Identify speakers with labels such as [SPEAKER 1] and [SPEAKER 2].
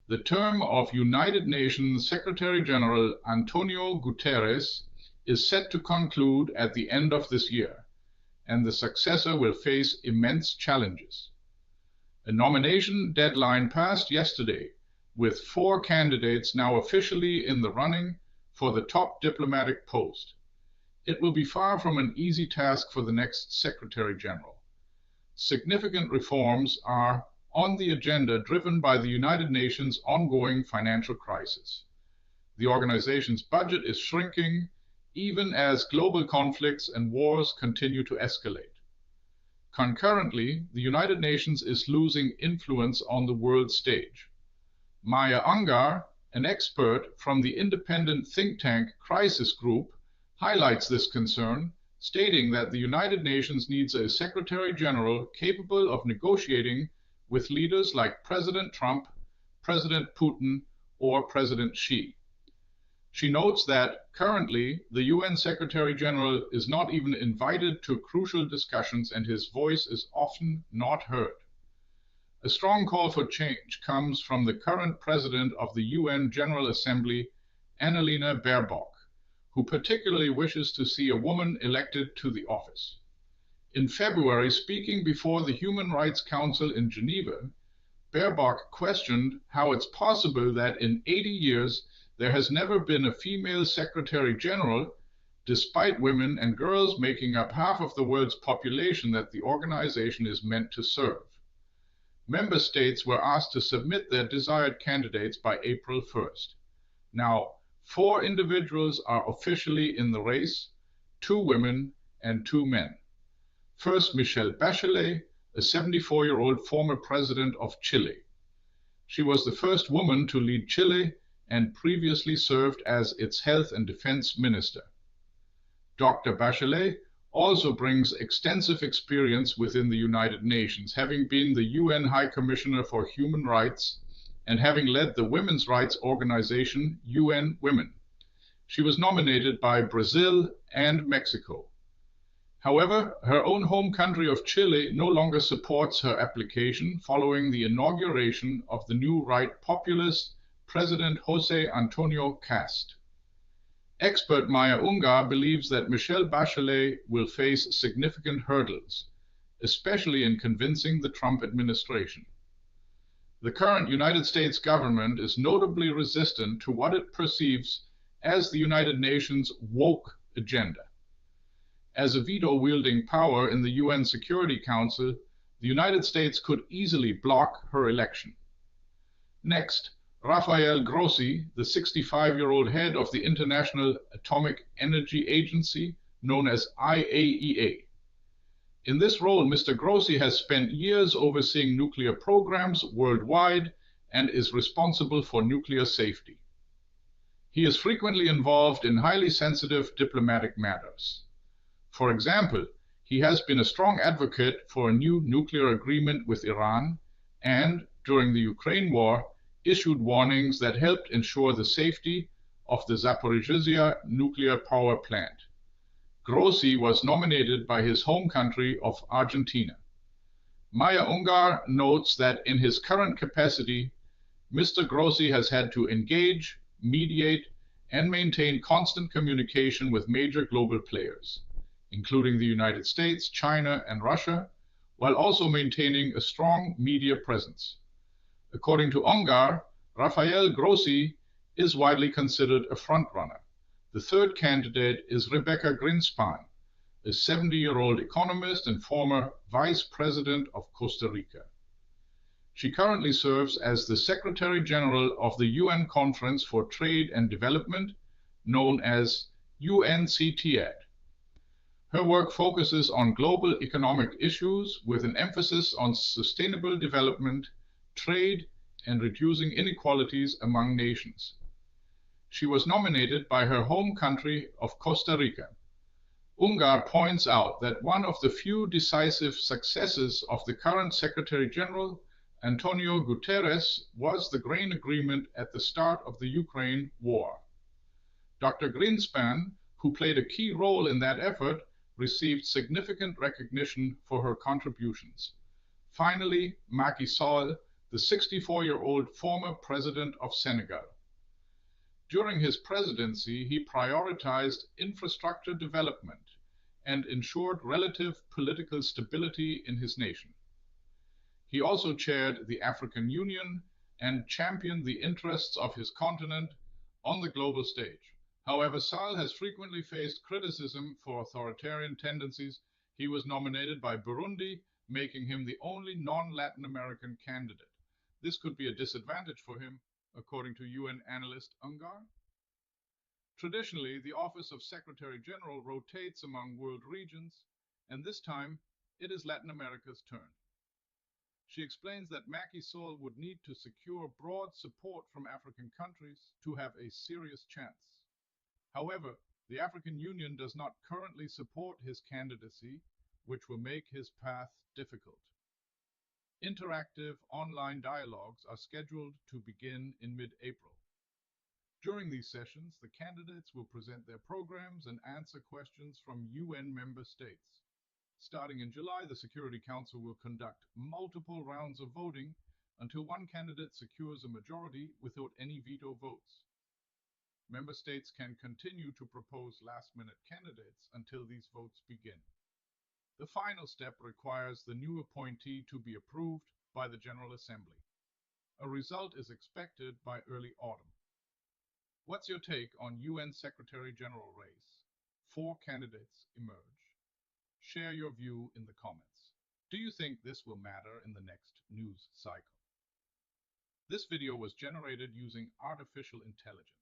[SPEAKER 1] The term of United Nations Secretary General Antonio Guterres is set to conclude at the end of this year, and the successor will face immense challenges. A nomination deadline passed yesterday, with 4 candidates now officially in the running for the top diplomatic post. It will be far from an easy task for the next Secretary General. Significant reforms are on the agenda driven by the United Nations' ongoing financial crisis. The organization's budget is shrinking even as global conflicts and wars continue to escalate. Concurrently, the United Nations is losing influence on the world stage. Maya Ungar, an expert from the independent think tank Crisis Group, highlights this concern, stating that the United Nations needs a Secretary General capable of negotiating with leaders like President Trump, President Putin, or President Xi. She notes that currently the UN Secretary General is not even invited to crucial discussions and his voice is often not heard. A strong call for change comes from the current president of the UN General Assembly, Annalena Baerbock, who particularly wishes to see a woman elected to the office. In February, speaking before the Human Rights Council in Geneva, Baerbock questioned how it's possible that in 80 years there has never been a female Secretary General, despite women and girls making up half of the world's population that the organization is meant to serve. Member states were asked to submit their desired candidates by April 1st. Now, 4 individuals are officially in the race, 2 women and 2 men. First, Michelle Bachelet, a 74-year-old former president of Chile. She was the first woman to lead Chile and previously served as its health and defense minister. Dr. Bachelet also brings extensive experience within the United Nations, having been the UN High Commissioner for Human Rights and having led the women's rights organization UN Women. She was nominated by Brazil and Mexico. However, her own home country of Chile no longer supports her application following the inauguration of the new right populist President José Antonio Cast. Expert Maya Ungar believes that Michelle Bachelet will face significant hurdles, especially in convincing the Trump administration. The current United States government is notably resistant to what it perceives as the United Nations woke agenda. As a veto-wielding power in the UN Security Council, the United States could easily block her election. Next, Rafael Grossi, the 65-year-old head of the International Atomic Energy Agency, known as IAEA. In this role, Mr. Grossi has spent years overseeing nuclear programs worldwide and is responsible for nuclear safety. He is frequently involved in highly sensitive diplomatic matters. For example, he has been a strong advocate for a new nuclear agreement with Iran and, during the Ukraine war, issued warnings that helped ensure the safety of the Zaporizhzhia nuclear power plant. Grossi was nominated by his home country of Argentina. Maya Ungar notes that in his current capacity, Mr. Grossi has had to engage, mediate, and maintain constant communication with major global players, including the United States, China, and Russia, while also maintaining a strong media presence. According to Ungar, Rafael Grossi is widely considered a frontrunner. The third candidate is Rebecca Greenspan, a 70-year-old economist and former vice president of Costa Rica. She currently serves as the Secretary General of the UN Conference for Trade and Development, known as UNCTAD. Her work focuses on global economic issues with an emphasis on sustainable development, trade, and reducing inequalities among nations. She was nominated by her home country of Costa Rica. Ungar points out that one of the few decisive successes of the current Secretary General, Antonio Guterres, was the grain agreement at the start of the Ukraine war. Dr. Greenspan, who played a key role in that effort, received significant recognition for her contributions. Finally, Macky Sall, the 64-year-old former president of Senegal. During his presidency, he prioritized infrastructure development and ensured relative political stability in his nation. He also chaired the African Union and championed the interests of his continent on the global stage. However, Sall has frequently faced criticism for authoritarian tendencies. He was nominated by Burundi, making him the only non-Latin American candidate. This could be a disadvantage for him, according to UN analyst Ungar. Traditionally, the office of Secretary General rotates among world regions, and this time it is Latin America's turn. She explains that Macky Sall would need to secure broad support from African countries to have a serious chance. However, the African Union does not currently support his candidacy, which will make his path difficult. Interactive online dialogues are scheduled to begin in mid-April. During these sessions, the candidates will present their programs and answer questions from UN member states. Starting in July, the Security Council will conduct multiple rounds of voting until one candidate secures a majority without any veto votes. Member states can continue to propose last-minute candidates until these votes begin. The final step requires the new appointee to be approved by the General Assembly. A result is expected by early autumn. What's your take on UN Secretary General race? 4 candidates emerge. Share your view in the comments. Do you think this will matter in the next news cycle? This video was generated using artificial intelligence.